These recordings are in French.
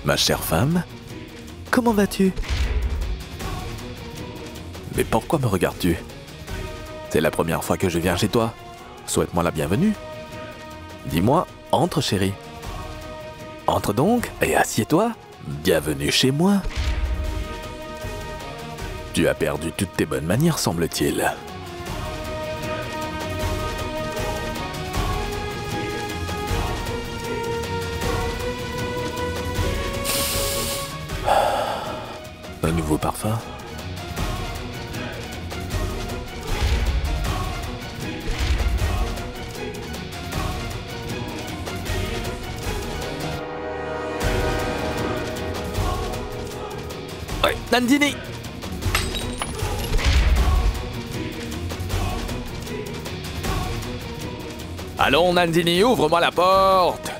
Ma chère femme, comment vas-tu? Mais pourquoi me regardes-tu? C'est la première fois que je viens chez toi. Souhaite-moi la bienvenue. Dis-moi, entre chérie. Entre donc et assieds-toi. Bienvenue chez moi. Tu as perdu toutes tes bonnes manières, semble-t-il. Un nouveau parfum. Ouais, Nandini! Allons, Nandini, ouvre-moi la porte!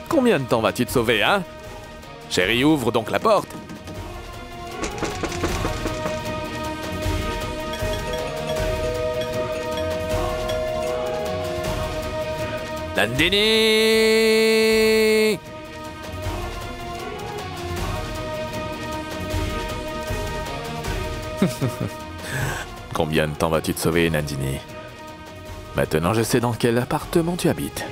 Combien de temps vas-tu te sauver, hein? Chérie, ouvre donc la porte. Nandini! Combien de temps vas-tu te sauver, Nandini? Maintenant, je sais dans quel appartement tu habites.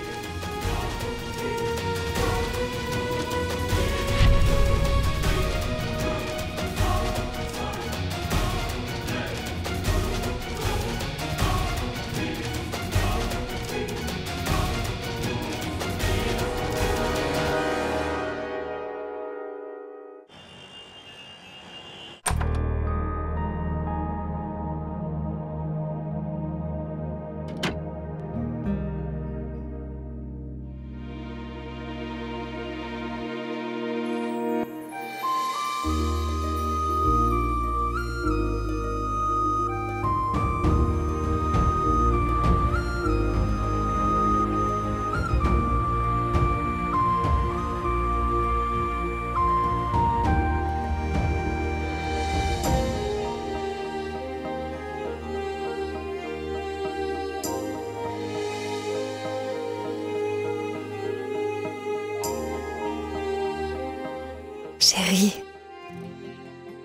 Chérie.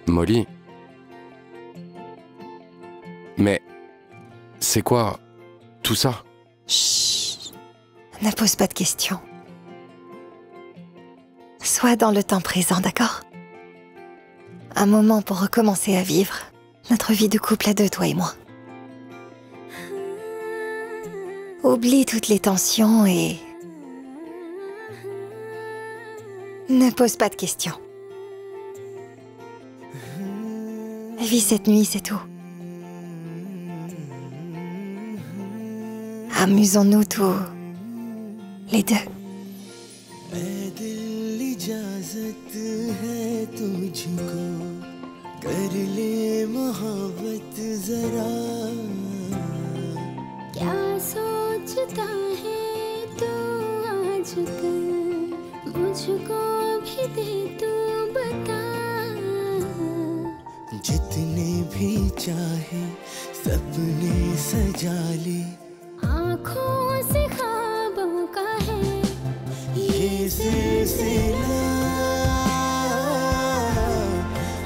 Molly. Mais c'est quoi tout ça? Chut. Ne pose pas de questions. Sois dans le temps présent, d'accord? Un moment pour recommencer à vivre notre vie de couple à deux, toi et moi. Oublie toutes les tensions et... ne pose pas de questions. Vis cette nuit, c'est tout. Amusons-nous tous les deux. जितने भी चाहे सपने सजा ले आँखों से ख्वाबों का है ये सिलसिला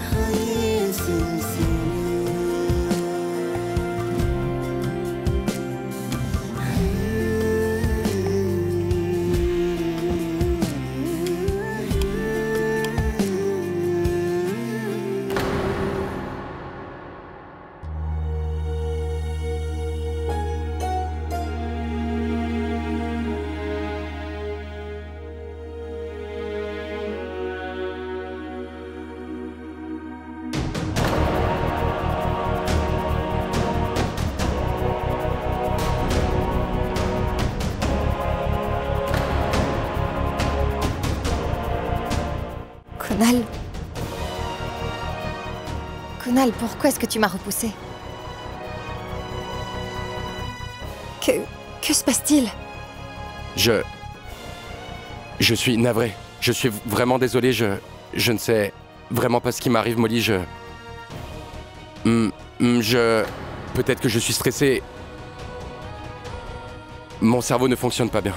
हाँ ये सिलसिला Kunal. Kunal, pourquoi est-ce que tu m'as repoussé? Que se passe-t-il? Je suis navré. Je suis vraiment désolé. Je ne sais vraiment pas ce qui m'arrive, Molly. Peut-être que je suis stressé. Mon cerveau ne fonctionne pas bien.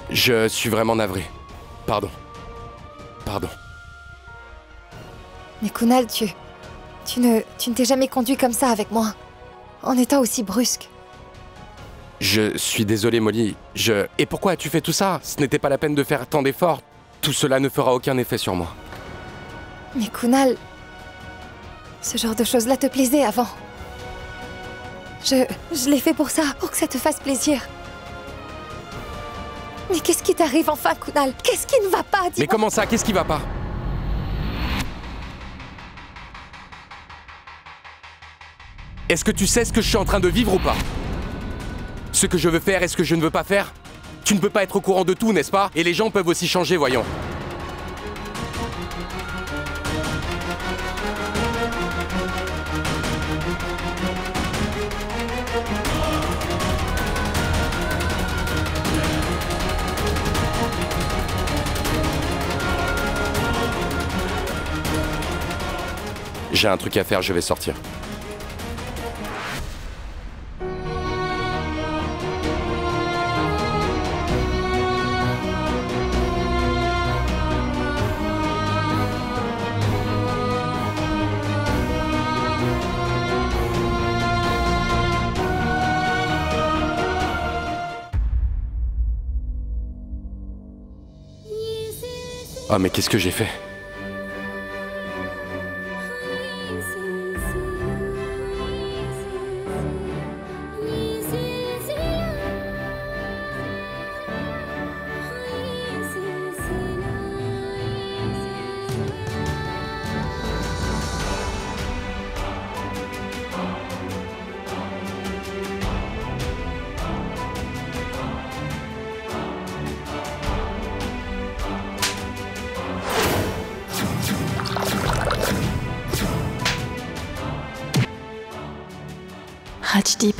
Je suis vraiment navré. Pardon. Pardon. Mais Kunal, tu ne t'es jamais conduit comme ça avec moi. En étant aussi brusque. Je suis désolé, Molly. Et pourquoi as-tu fait tout ça? Ce n'était pas la peine de faire tant d'efforts. Tout cela ne fera aucun effet sur moi. Mais Kunal... Ce genre de choses-là te plaisait avant. Je l'ai fait pour ça, pour que ça te fasse plaisir. Mais qu'est-ce qui t'arrive enfin, Kunal? Qu'est-ce qui ne va pas? Mais comment ça? Qu'est-ce qui va pas? Est-ce que tu sais ce que je suis en train de vivre ou pas? Ce que je veux faire et ce que je ne veux pas faire? Tu ne peux pas être au courant de tout, n'est-ce pas? Et les gens peuvent aussi changer, voyons. J'ai un truc à faire, je vais sortir. Oh mais qu'est-ce que j'ai fait? Rajdeep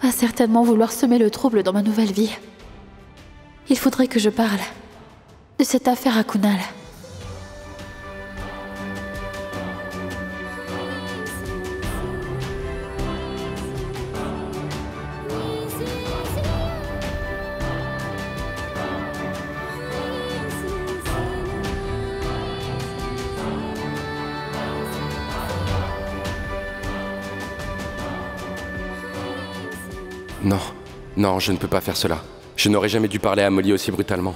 va certainement vouloir semer le trouble dans ma nouvelle vie. Il faudrait que je parle de cette affaire à Kunal. Non, non, je ne peux pas faire cela. Je n'aurais jamais dû parler à Molly aussi brutalement.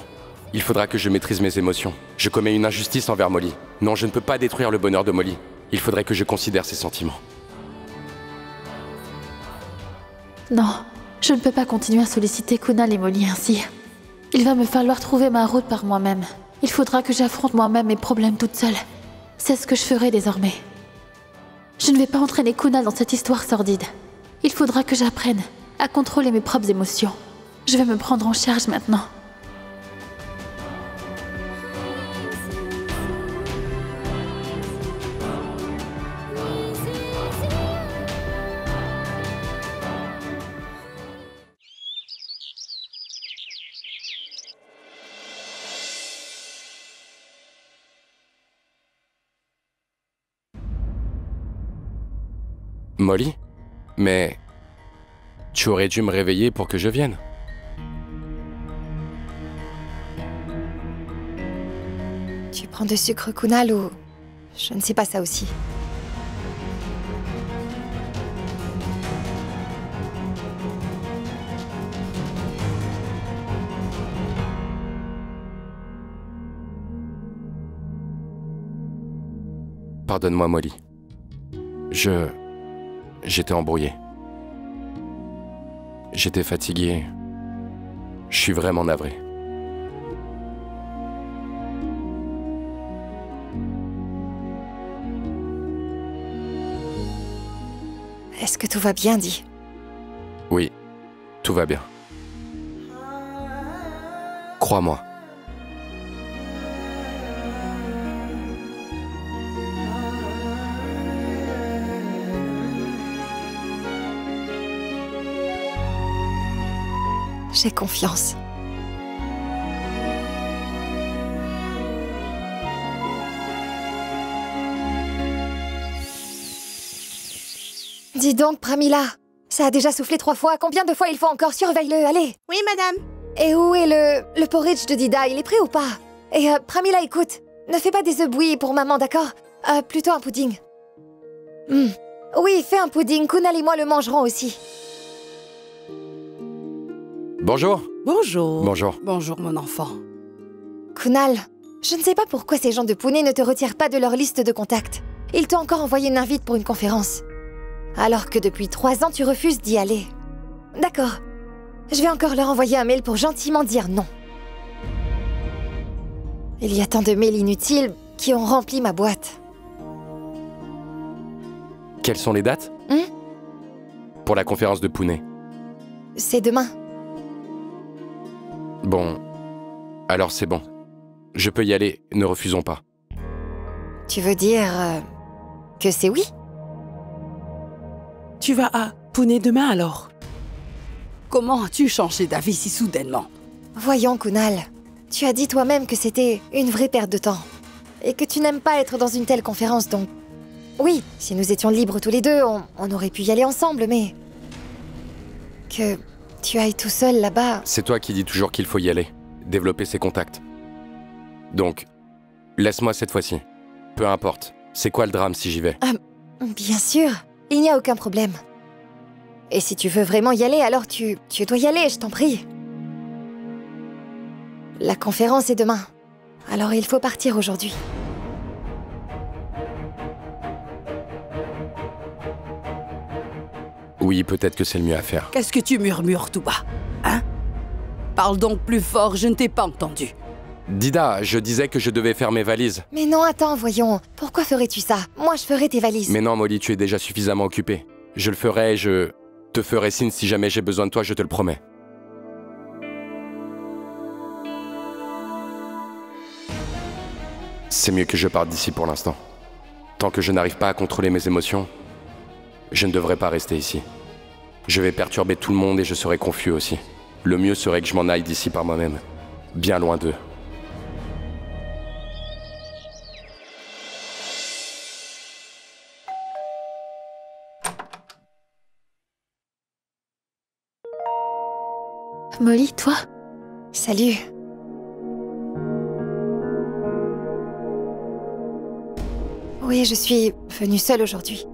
Il faudra que je maîtrise mes émotions. Je commets une injustice envers Molly. Non, je ne peux pas détruire le bonheur de Molly. Il faudrait que je considère ses sentiments. Non, je ne peux pas continuer à solliciter Kunal et Molly ainsi. Il va me falloir trouver ma route par moi-même. Il faudra que j'affronte moi-même mes problèmes toute seule. C'est ce que je ferai désormais. Je ne vais pas entraîner Kunal dans cette histoire sordide. Il faudra que j'apprenne à contrôler mes propres émotions. Je vais me prendre en charge maintenant. Molly? Mais... tu aurais dû me réveiller pour que je vienne. Tu prends de sucre, Kunal, ou... Je ne sais pas ça aussi. Pardonne-moi, Molly. J'étais embrouillé. J'étais fatigué. Je suis vraiment navré. Est-ce que tout va bien, Di? Oui, tout va bien. Crois-moi. J'ai confiance. Dis donc, Pramila, ça a déjà soufflé 3 fois. Combien de fois il faut encore? Surveille-le, allez! Oui, madame. Et où est le porridge de Dida? Il est prêt ou pas? Et Pramila, écoute, ne fais pas des œufs bouillis pour maman, d'accord? Plutôt un pudding. Oui, fais un pudding. Kunal et moi le mangerons aussi. Bonjour. Bonjour. Bonjour. Bonjour, mon enfant. Kunal, je ne sais pas pourquoi ces gens de Pune ne te retirent pas de leur liste de contacts. Ils t'ont encore envoyé une invite pour une conférence. Alors que depuis 3 ans, tu refuses d'y aller. D'accord. Je vais encore leur envoyer un mail pour gentiment dire non. Il y a tant de mails inutiles qui ont rempli ma boîte. Quelles sont les dates? Pour la conférence de Pune. C'est demain. Bon, alors c'est bon. Je peux y aller, ne refusons pas. Tu veux dire que c'est oui? Tu vas à Pune demain alors? Comment as-tu changé d'avis si soudainement? Voyons, Kunal. Tu as dit toi-même que c'était une vraie perte de temps. Et que tu n'aimes pas être dans une telle conférence, donc... Oui, si nous étions libres tous les deux, on aurait pu y aller ensemble, mais... Que tu ailles tout seul là-bas... C'est toi qui dis toujours qu'il faut y aller, développer ses contacts. Donc, laisse-moi cette fois-ci. Peu importe. C'est quoi le drame si j'y vais? Bien sûr, il n'y a aucun problème. Et si tu veux vraiment y aller, alors tu dois y aller, je t'en prie. La conférence est demain. Alors il faut partir aujourd'hui. Oui, peut-être que c'est le mieux à faire. Qu'est-ce que tu murmures tout bas? Hein? Parle donc plus fort, je ne t'ai pas entendu. Dida, je disais que je devais faire mes valises. Mais non, attends, voyons. Pourquoi ferais-tu ça? Moi, je ferai tes valises. Mais non, Molly, tu es déjà suffisamment occupée. Je le ferai, je te ferai signe si jamais j'ai besoin de toi, je te le promets. C'est mieux que je parte d'ici pour l'instant. Tant que je n'arrive pas à contrôler mes émotions, je ne devrais pas rester ici. Je vais perturber tout le monde et je serai confus aussi. Le mieux serait que je m'en aille d'ici par moi-même, bien loin d'eux. Molly, toi? Salut. Oui, je suis venue seule aujourd'hui.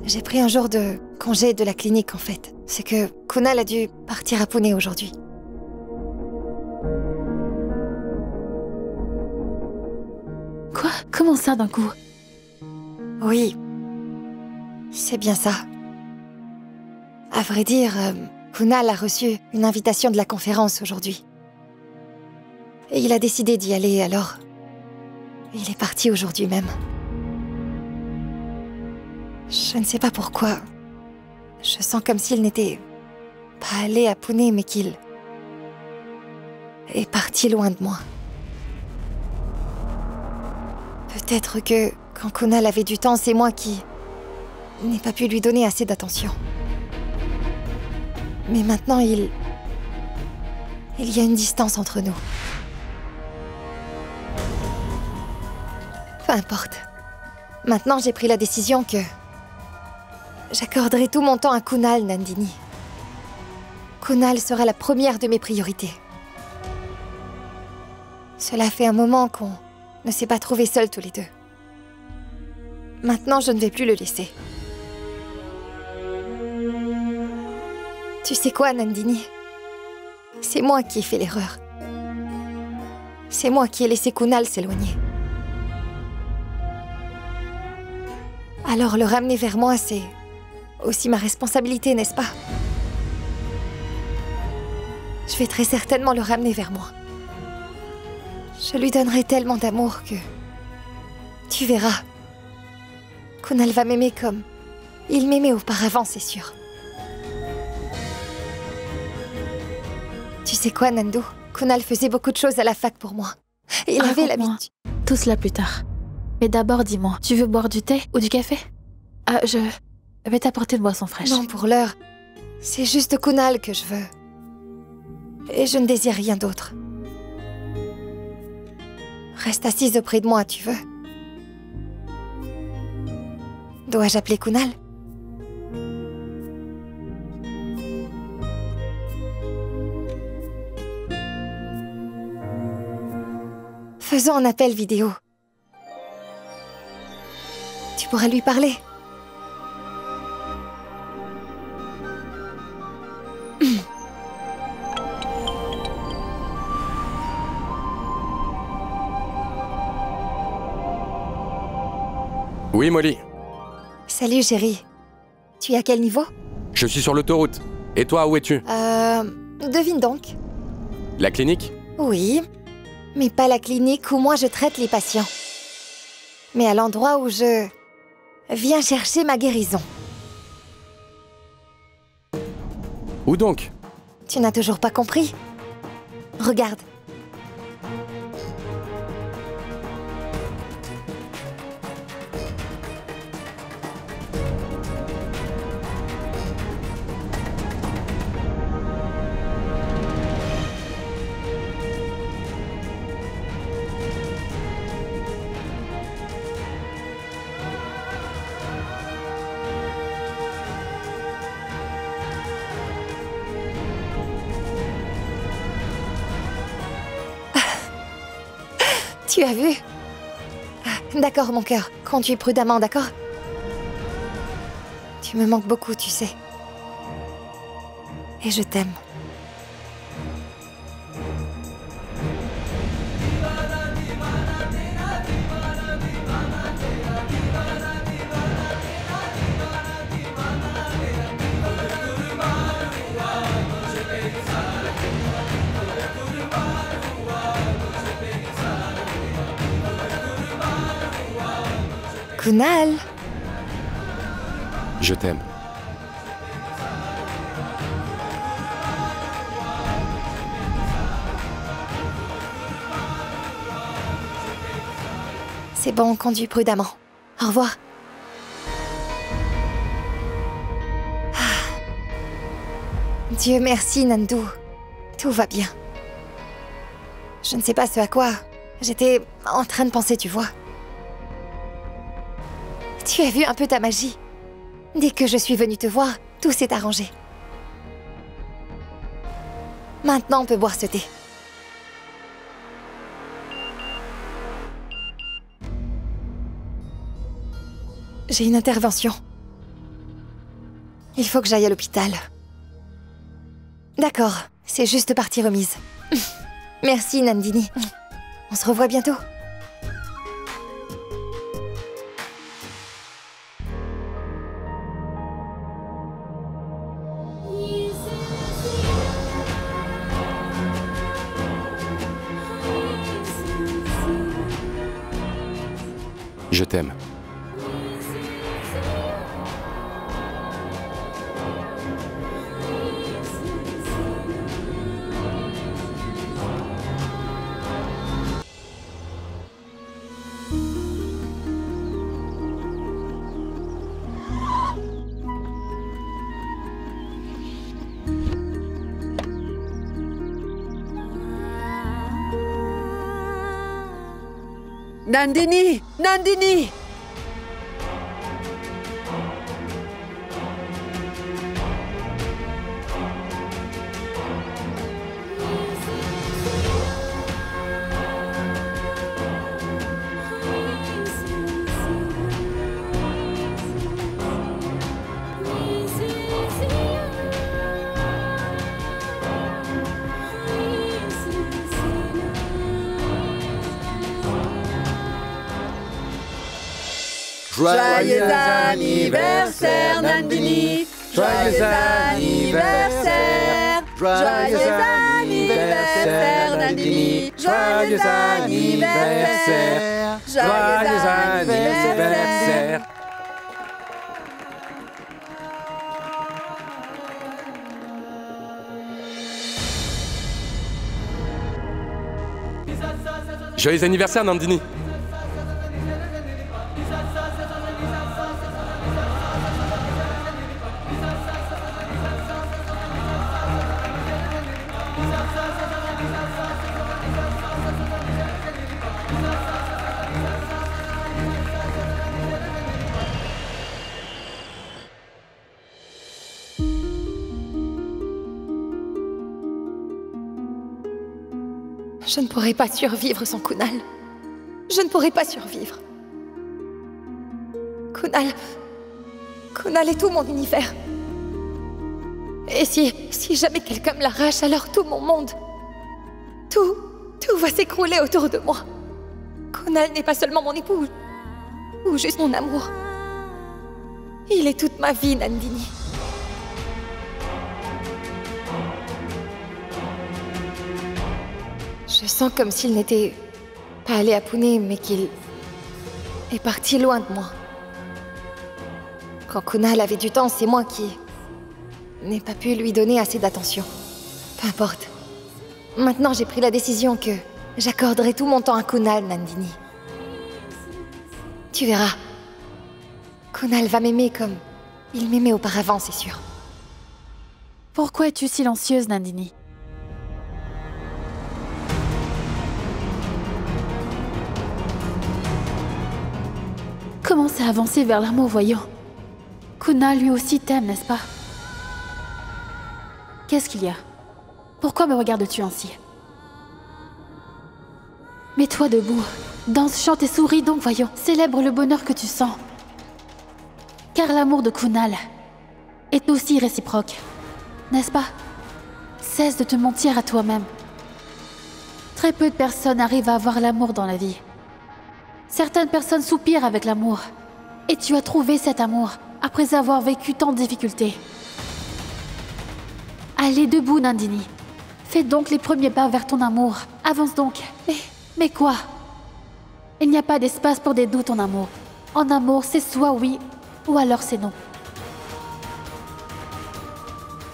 J'ai pris un jour de congé de la clinique, en fait. C'est que Kunal a dû partir à Pune aujourd'hui. Quoi? Comment ça d'un coup? Oui, c'est bien ça. À vrai dire, Kunal a reçu une invitation de la conférence aujourd'hui. Et il a décidé d'y aller, alors... Il est parti aujourd'hui même. Je ne sais pas pourquoi. Je sens comme s'il n'était pas allé à Pune, mais qu'il est parti loin de moi. Peut-être que quand Kunal avait du temps, c'est moi qui n'ai pas pu lui donner assez d'attention. Mais maintenant, il y a une distance entre nous. Peu importe. Maintenant, j'ai pris la décision que j'accorderai tout mon temps à Kunal, Nandini. Kunal sera la première de mes priorités. Cela fait un moment qu'on ne s'est pas trouvés seuls tous les deux. Maintenant, je ne vais plus le laisser. Tu sais quoi, Nandini? C'est moi qui ai fait l'erreur. C'est moi qui ai laissé Kunal s'éloigner. Alors le ramener vers moi, c'est aussi ma responsabilité, n'est-ce pas? Je vais très certainement le ramener vers moi. Je lui donnerai tellement d'amour que... Tu verras. Kunal va m'aimer comme il m'aimait auparavant, c'est sûr. Tu sais quoi, Nandu? Kunal faisait beaucoup de choses à la fac pour moi. Il avait l'habitude... Tout cela plus tard. Mais d'abord, dis-moi, tu veux boire du thé ou du café? Je vais t'apporter une boisson fraîche. Non, pour l'heure, c'est juste Kunal que je veux. Et je ne désire rien d'autre. Reste assise auprès de moi, tu veux? Dois-je appeler Kunal? Faisons un appel vidéo. Tu pourras lui parler. Oui, Molly. Salut, chérie. Tu es à quel niveau? Je suis sur l'autoroute. Et toi, où es-tu? Devine donc. La clinique? Oui, mais pas la clinique où moi je traite les patients. Mais à l'endroit où je viens chercher ma guérison. Où donc? Tu n'as toujours pas compris? Regarde. Tu as vu? D'accord, mon cœur. Conduis prudemment, d'accord? Tu me manques beaucoup, tu sais. Et je t'aime. Kunal, Je t'aime. c'est bon, conduis prudemment. Au revoir. Dieu merci, Nandu. Tout va bien. Je ne sais pas ce à quoi j'étais en train de penser, tu vois. Tu as vu un peu ta magie? Dès que je suis venue te voir, tout s'est arrangé. Maintenant, on peut boire ce thé. J'ai une intervention. Il faut que j'aille à l'hôpital. D'accord, c'est juste partie remise. Merci, Nandini. On se revoit bientôt. Je t'aime. Nandini! Nandini! Joyeux anniversaire, Nandini! Joyeux anniversaire! Joyeux anniversaire, Nandini! Joyeux anniversaire! Joyeux anniversaire! Joyeux anniversaire, Nandini. Je ne pourrai pas survivre sans Kunal. je ne pourrai pas survivre. Kunal est tout mon univers. Et si jamais quelqu'un me l'arrache, alors tout mon monde, tout va s'écrouler autour de moi. Kunal n'est pas seulement mon époux, ou juste mon amour. Il est toute ma vie, Nandini. Je sens comme s'il n'était pas allé à Pune, mais qu'il est parti loin de moi. Quand Kunal avait du temps, c'est moi qui n'ai pas pu lui donner assez d'attention. Peu importe. Maintenant, j'ai pris la décision que j'accorderai tout mon temps à Kunal, Nandini. Tu verras. Kunal va m'aimer comme il m'aimait auparavant, c'est sûr. Pourquoi es-tu silencieuse, Nandini? Commence à avancer vers l'amour, voyons. Kunal lui aussi t'aime, n'est-ce pas? Qu'est-ce qu'il y a? Pourquoi me regardes-tu ainsi? Mets-toi debout. Danse, chante et souris donc, voyons. Célèbre le bonheur que tu sens. Car l'amour de Kunal est aussi réciproque, n'est-ce pas? Cesse de te mentir à toi-même. Très peu de personnes arrivent à avoir l'amour dans la vie. Certaines personnes soupirent avec l'amour. Et tu as trouvé cet amour après avoir vécu tant de difficultés. Allez, debout, Nandini. Fais donc les premiers pas vers ton amour. Avance donc. Mais quoi? Il n'y a pas d'espace pour des doutes en amour. En amour, c'est soit oui, ou alors c'est non.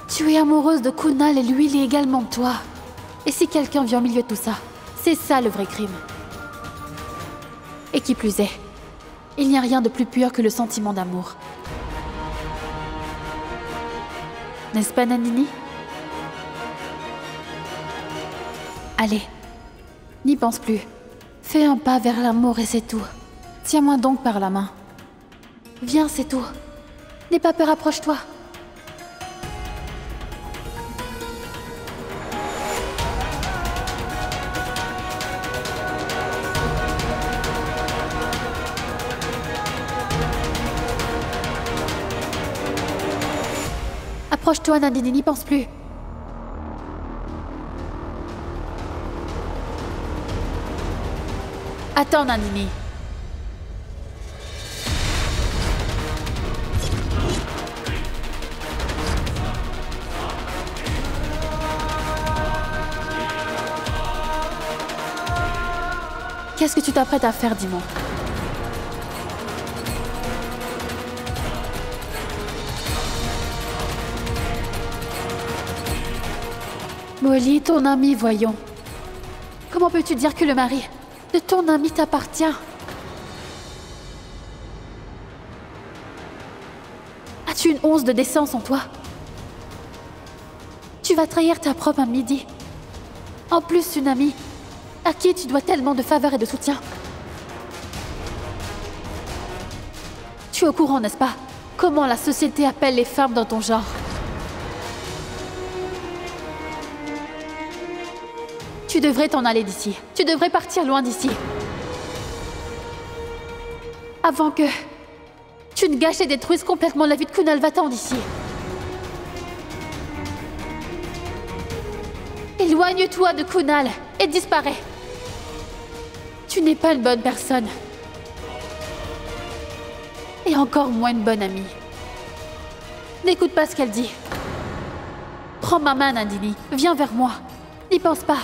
Tu es amoureuse de Kunal et lui, il est également de toi. Et si quelqu'un vient au milieu de tout ça, c'est ça le vrai crime. Et qui plus est, il n'y a rien de plus pur que le sentiment d'amour. N'est-ce pas, Nandini? Allez, n'y pense plus. Fais un pas vers l'amour et c'est tout. Tiens-moi donc par la main. Viens, c'est tout. N'aie pas peur, approche-toi. Approche-toi, Nandini, n'y pense plus. Attends, Nandini. Qu'est-ce que tu t'apprêtes à faire, dis-moi? Molly, ton ami, voyons. Comment peux-tu dire que le mari de ton ami t'appartient? As-tu une once de décence en toi? Tu vas trahir ta propre amie, dis. En plus, une amie à qui tu dois tellement de faveurs et de soutien. Tu es au courant, n'est-ce pas? Comment la société appelle les femmes dans ton genre? Tu devrais t'en aller d'ici. Tu devrais partir loin d'ici. Avant que tu ne gâches et détruises complètement la vie de Kunal, va-t'en d'ici. Éloigne-toi de Kunal et disparais. Tu n'es pas une bonne personne. Et encore moins une bonne amie. N'écoute pas ce qu'elle dit. Prends ma main, Nandini. Viens vers moi. N'y pense pas.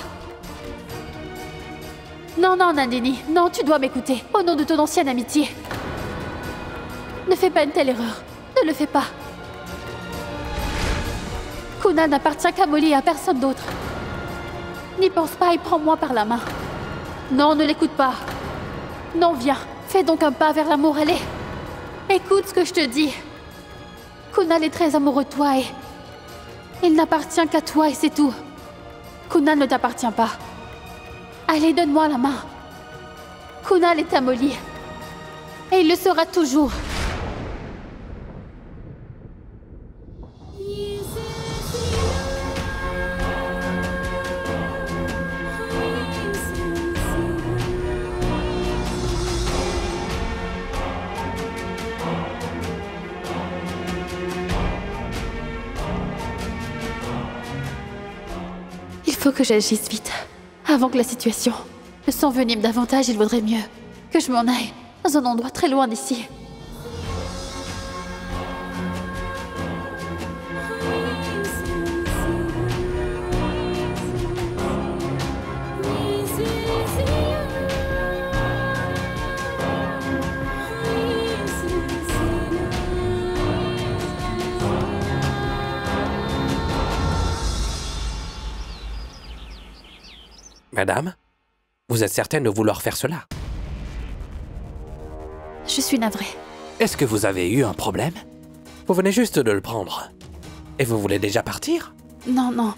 Non, non, Nandini. Non, tu dois m'écouter. Au nom de ton ancienne amitié. Ne fais pas une telle erreur. Ne le fais pas. Kunal n'appartient qu'à Molly et à personne d'autre. N'y pense pas et prends-moi par la main. Non, ne l'écoute pas. Non, viens. Fais donc un pas vers l'amour, allez. Écoute ce que je te dis. Kunal est très amoureux de toi et... il n'appartient qu'à toi et c'est tout. Kunal ne t'appartient pas. Allez, donne-moi la main. Kunal est à Molly. Et il le sera toujours. faut que j'agisse vite. Avant que la situation ne s'envenime davantage, il vaudrait mieux que je m'en aille dans un endroit très loin d'ici. Madame, vous êtes certaine de vouloir faire cela? Je suis navrée. Est-ce que vous avez eu un problème? Vous venez juste de le prendre. Et vous voulez déjà partir? Non, non.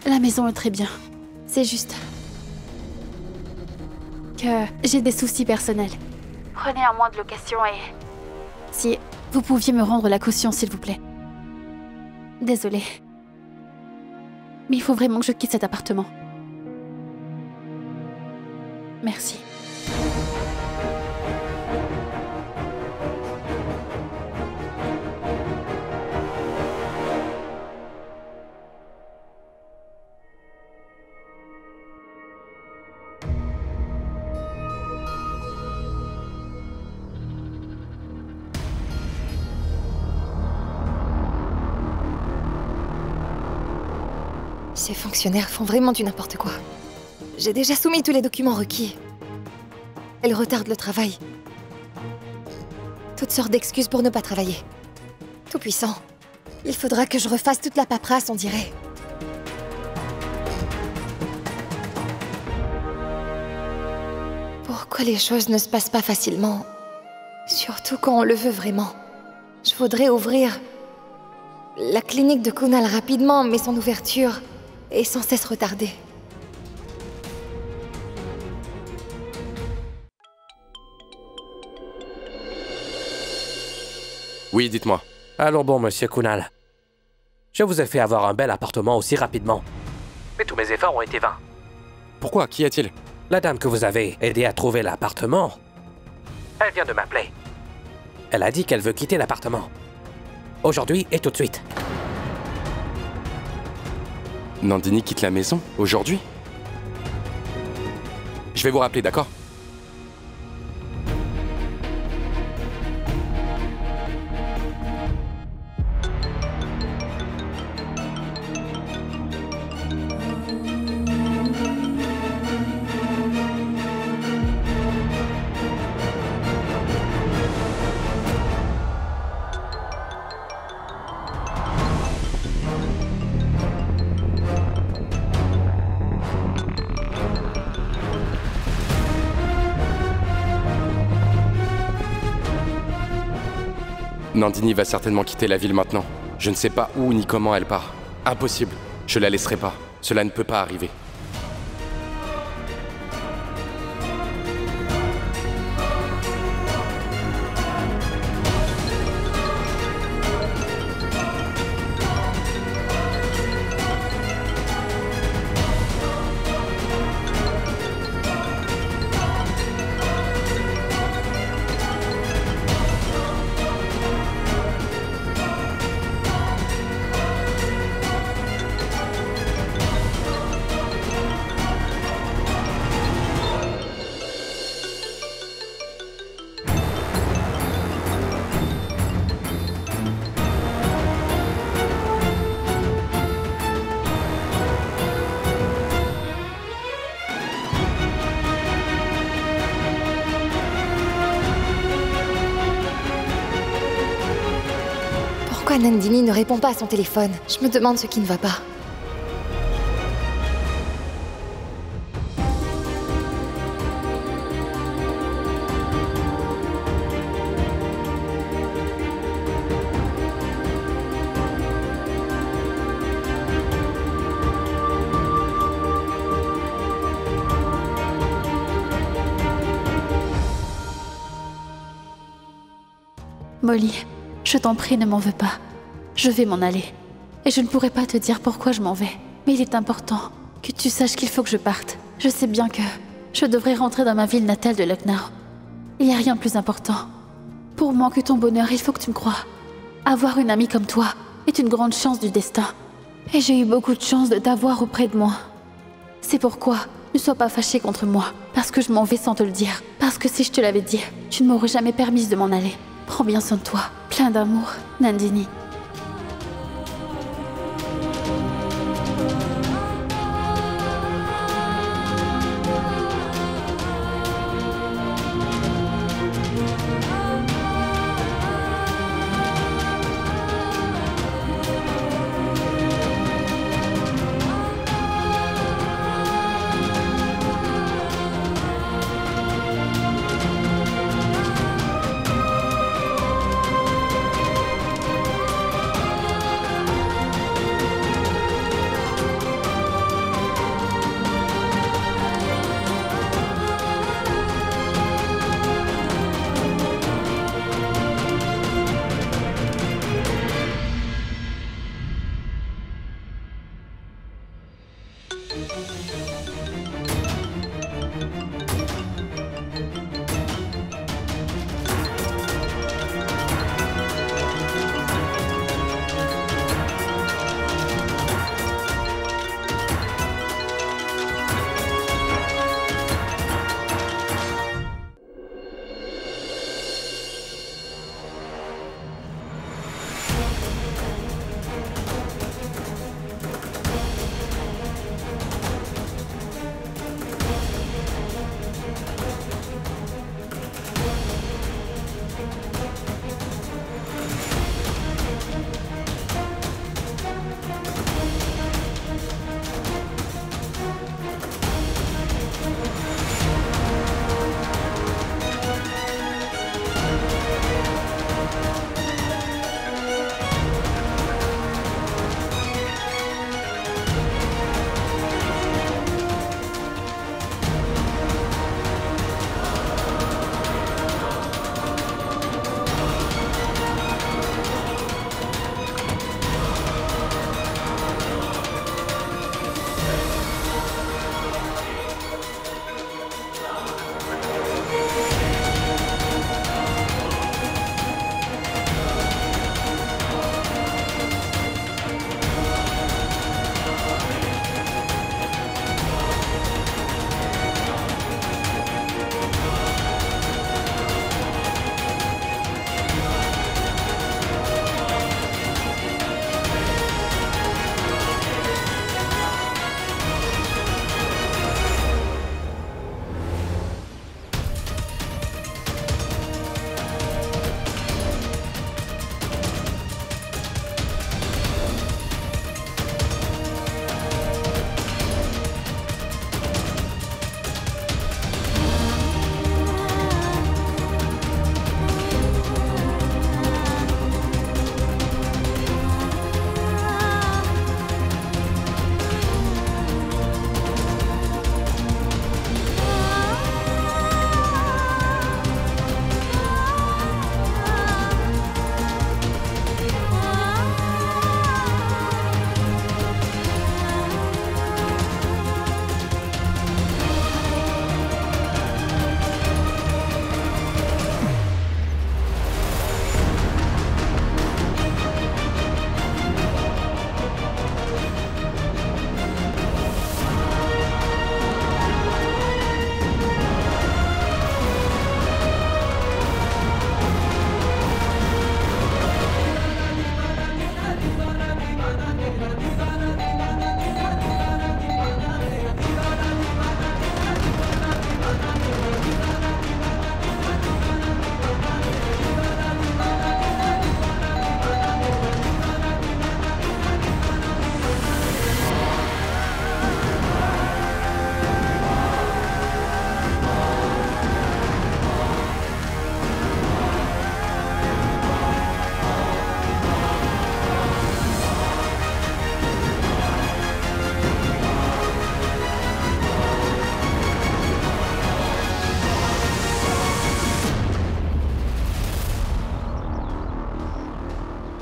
La maison est très bien. C'est juste que j'ai des soucis personnels. Prenez un mois de location et... Si vous pouviez me rendre la caution, s'il vous plaît. Désolée. Mais il faut vraiment que je quitte cet appartement. Merci. Ces fonctionnaires font vraiment du n'importe quoi. J'ai déjà soumis tous les documents requis. Elles retardent le travail. Toutes sortes d'excuses pour ne pas travailler. Tout puissant. Il faudra que je refasse toute la paperasse, on dirait. Pourquoi les choses ne se passent pas facilement? Surtout quand on le veut vraiment. Je voudrais ouvrir la clinique de Kunal rapidement, mais son ouverture est sans cesse retardée. Oui, dites-moi. Alors bon, monsieur Kunal. Je vous ai fait avoir un bel appartement aussi rapidement. Mais tous mes efforts ont été vains. Pourquoi? Qu'y a-t-il? La dame que vous avez aidé à trouver l'appartement, elle vient de m'appeler. Elle a dit qu'elle veut quitter l'appartement. Aujourd'hui et tout de suite. Nandini quitte la maison? Aujourd'hui? Je vais vous rappeler, d'accord? Nandini va certainement quitter la ville maintenant. Je ne sais pas où ni comment elle part. Impossible. Je la laisserai pas. Cela ne peut pas arriver. Pourquoi Nandini ne répond pas à son téléphone? Je me demande ce qui ne va pas. Molly, je t'en prie, ne m'en veux pas. Je vais m'en aller. Et je ne pourrai pas te dire pourquoi je m'en vais. Mais il est important que tu saches qu'il faut que je parte. Je sais bien que je devrais rentrer dans ma ville natale de Lucknow. Il n'y a rien de plus important. Pour moi que ton bonheur, il faut que tu me crois. Avoir une amie comme toi est une grande chance du destin. Et j'ai eu beaucoup de chance de t'avoir auprès de moi. C'est pourquoi, ne sois pas fâché contre moi, parce que je m'en vais sans te le dire. Parce que si je te l'avais dit, tu ne m'aurais jamais permise de m'en aller. Prends bien soin de toi. Plein d'amour, Nandini.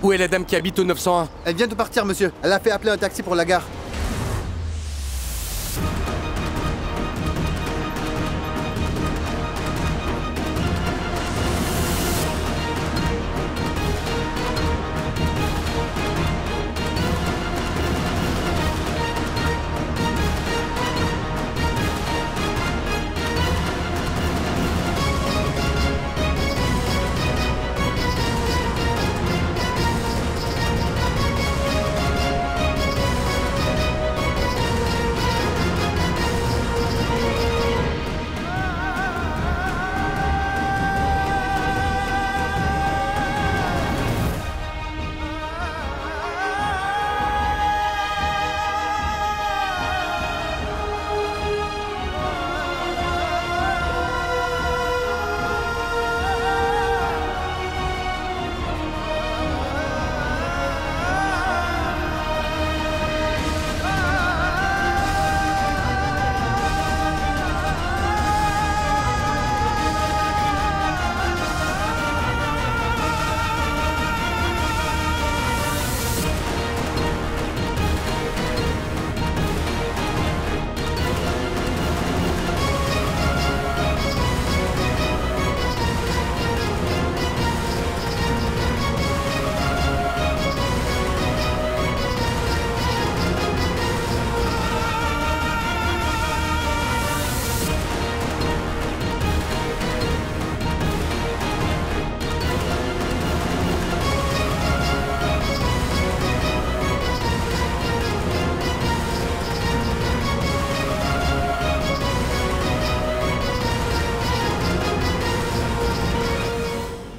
Où est la dame qui habite au 901? Elle vient de partir, monsieur. Elle a fait appeler un taxi pour la gare.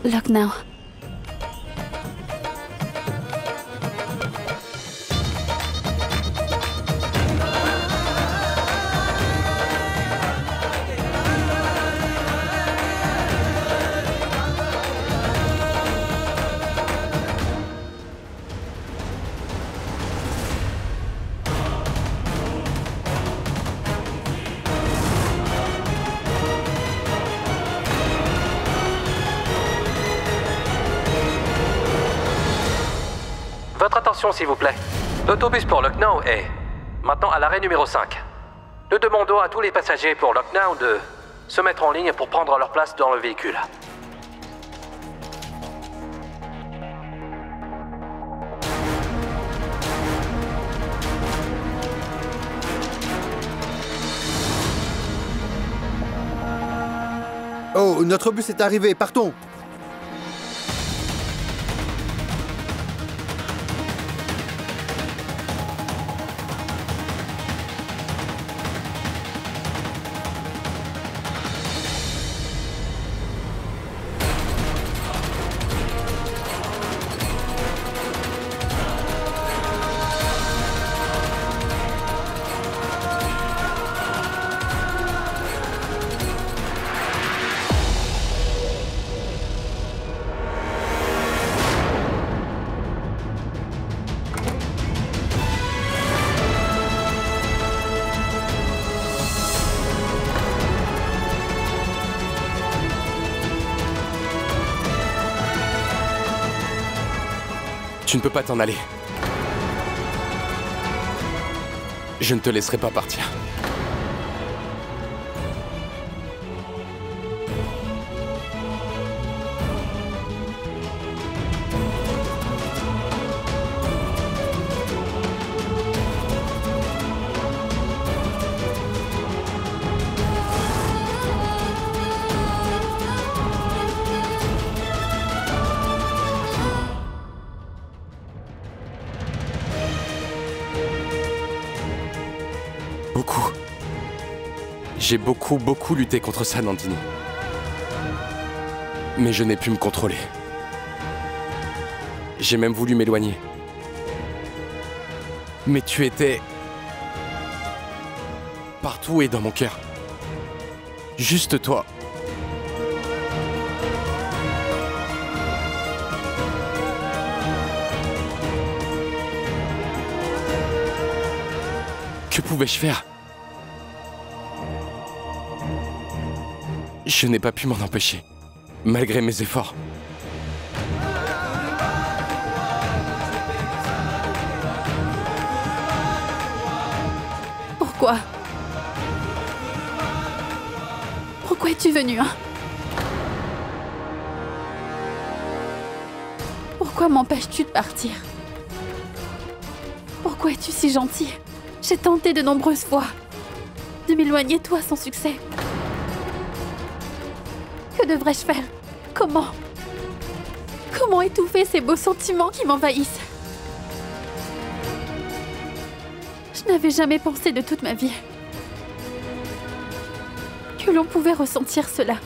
Lucknow. Votre attention, s'il vous plaît. L'autobus pour Lucknow est maintenant à l'arrêt numéro 5. Nous demandons à tous les passagers pour Lucknow de se mettre en ligne pour prendre leur place dans le véhicule. Oh, notre bus est arrivé, partons. Tu ne peux pas t'en aller. Je ne te laisserai pas partir. Beaucoup. J'ai beaucoup lutté contre ça, Nandini. Mais je n'ai pu me contrôler. J'ai même voulu m'éloigner. Mais tu étais... partout et dans mon cœur. Juste toi. Que pouvais-je faire? Je n'ai pas pu m'en empêcher, malgré mes efforts. Pourquoi? Pourquoi es-tu venu, hein? Pourquoi m'empêches-tu de partir? Pourquoi es-tu si gentil? J'ai tenté de nombreuses fois de m'éloigner de toi sans succès. Que devrais-je faire? Comment étouffer ces beaux sentiments qui m'envahissent? Je n'avais jamais pensé de toute ma vie que l'on pouvait ressentir cela.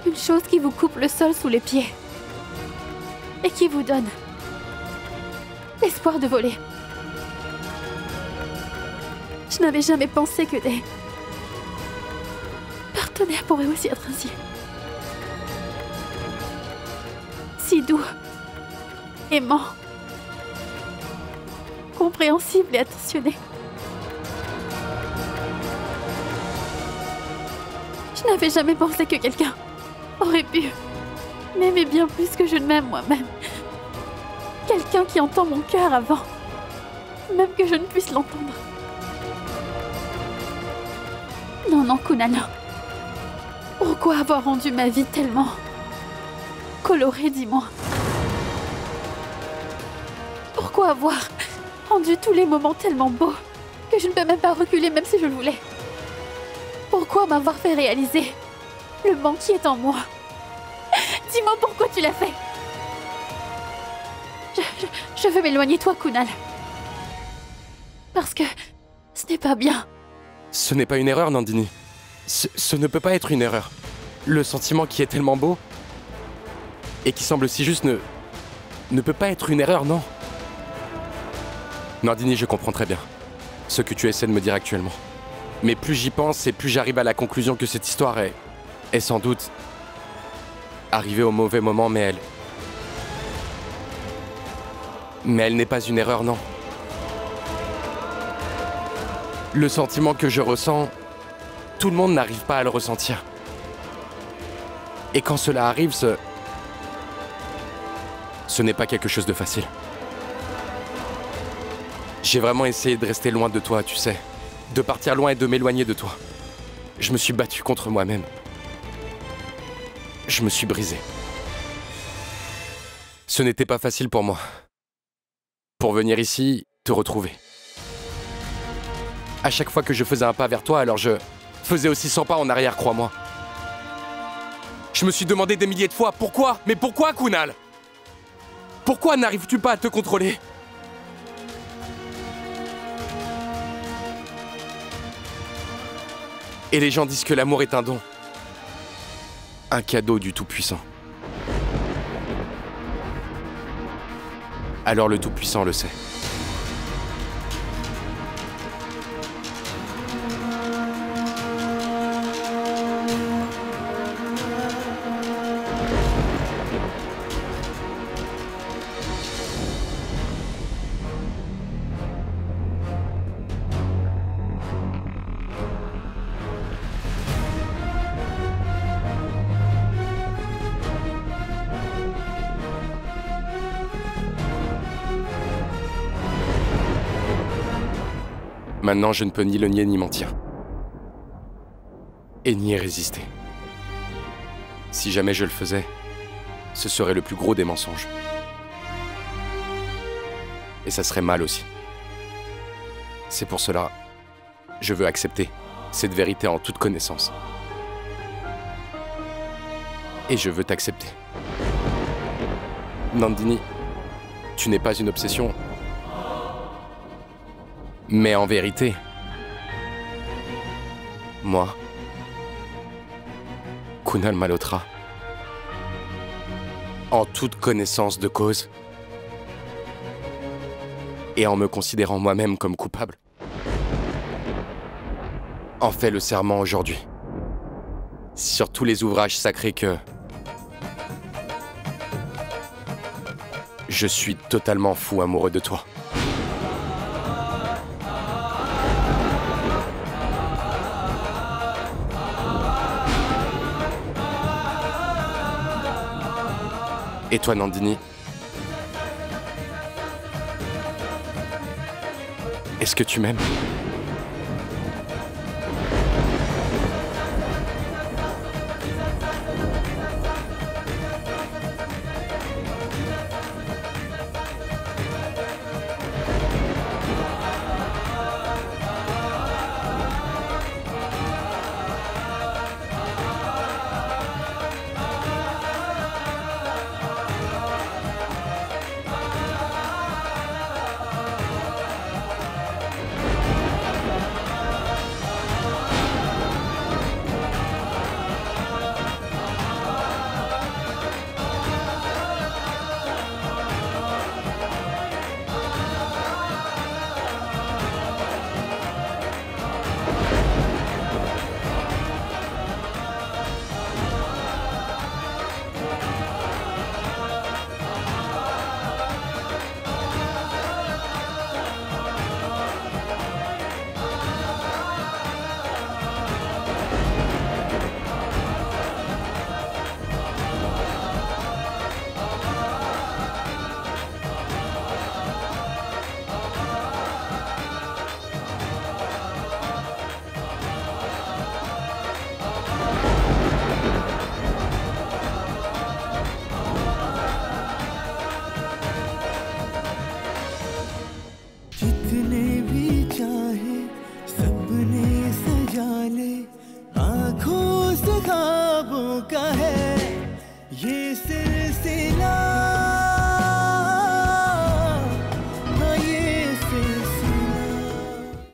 Une chose qui vous coupe le sol sous les pieds et qui vous donne l'espoir de voler. Je n'avais jamais pensé que des partenaires pourraient aussi être ainsi. Si doux, aimant, compréhensible et attentionné. Je n'avais jamais pensé que quelqu'un aurait pu m'aimer bien plus que je ne m'aime moi-même. Quelqu'un qui entend mon cœur avant même que je ne puisse l'entendre. Non, Kunal. Pourquoi avoir rendu ma vie tellement colorée, dis-moi? Pourquoi avoir rendu tous les moments tellement beaux que je ne peux même pas reculer même si je le voulais? Pourquoi m'avoir fait réaliser le manque qui est en moi? Dis-moi pourquoi tu l'as fait. Je veux m'éloigner de toi, Kunal. Parce que ce n'est pas bien. Ce n'est pas une erreur, Nandini. Ce ne peut pas être une erreur. Le sentiment qui est tellement beau, et qui semble si juste ne peut pas être une erreur, non? Nandini, je comprends très bien ce que tu essaies de me dire actuellement. Mais plus j'y pense et plus j'arrive à la conclusion que cette histoire est sans doute arrivée au mauvais moment, mais elle n'est pas une erreur, non. Le sentiment que je ressens, tout le monde n'arrive pas à le ressentir. Et quand cela arrive, ce n'est pas quelque chose de facile. J'ai vraiment essayé de rester loin de toi, tu sais. De partir loin et de m'éloigner de toi. Je me suis battu contre moi-même. Je me suis brisé. Ce n'était pas facile pour moi. Pour venir ici, te retrouver. À chaque fois que je faisais un pas vers toi, alors je faisais aussi 100 pas en arrière, crois-moi. Je me suis demandé des milliers de fois, pourquoi? Mais pourquoi, Kunal? Pourquoi n'arrives-tu pas à te contrôler? Et les gens disent que l'amour est un don. Un cadeau du Tout-Puissant. Alors le Tout-Puissant le sait. Maintenant, je ne peux ni le nier ni mentir. Et ni y résister. Si jamais je le faisais, ce serait le plus gros des mensonges. Et ça serait mal aussi. C'est pour cela, je veux accepter cette vérité en toute connaissance. Et je veux t'accepter. Nandini, tu n'es pas une obsession. Mais en vérité, moi, Kunal Malhotra, en toute connaissance de cause, et en me considérant moi-même comme coupable, en fais le serment aujourd'hui, sur tous les ouvrages sacrés que je suis totalement fou amoureux de toi. Et toi, Nandini? Est-ce que tu m'aimes? ख्वाबों का है ये सिलसिला।